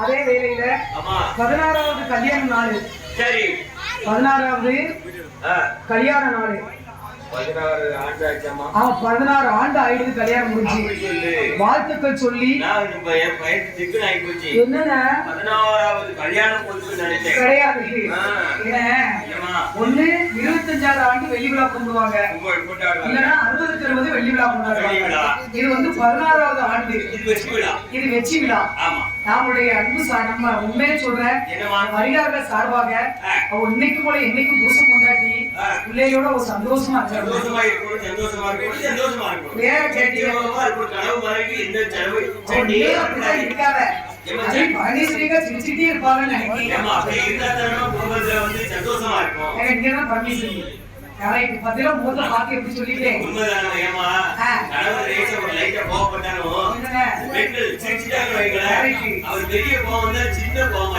அதே வேளையில 16வது கல்யாண நாள். சரி, 16வது கல்யாண நாள். 16 ஆண்டு ஆயிடுது கல்யாணம் முடிஞ்சு. வாழ்த்துக்கள் சொல்லி என்னன்னா 16வது கல்யாணம் கிடையாது. ஒண்ணு 25வது ஆண்டு வெள்ளி விழா கொண்டுவாங்க, இல்லைன்னா 60க்கு 60 வெள்ளி விழா கொண்டாடுவாங்க. இது வந்து 16வது ஆண்டு. இது வெற்றி விழா. நம்முடைய அன்பு நம்ம உண்மையை சொல்றேன், மரியாதை சார்பாக இன்னைக்கு போல என்னைக்கும் புருஷன் கொண்டாடி பிள்ளைகளோட ஒரு சந்தோஷமா வேற கேட்டீங்க இருக்காத பரமேஸ்வரிங்க சிரிச்சுட்டே இருப்பாங்கன்னு நினைக்கிறேன். பரமேஸ்வரி கரெக்ட். பதிலா முதல்ல பாத்து எப்படி சொல்லிட்டேன். அவர் பெரிய கோவம் சின்ன கோவம்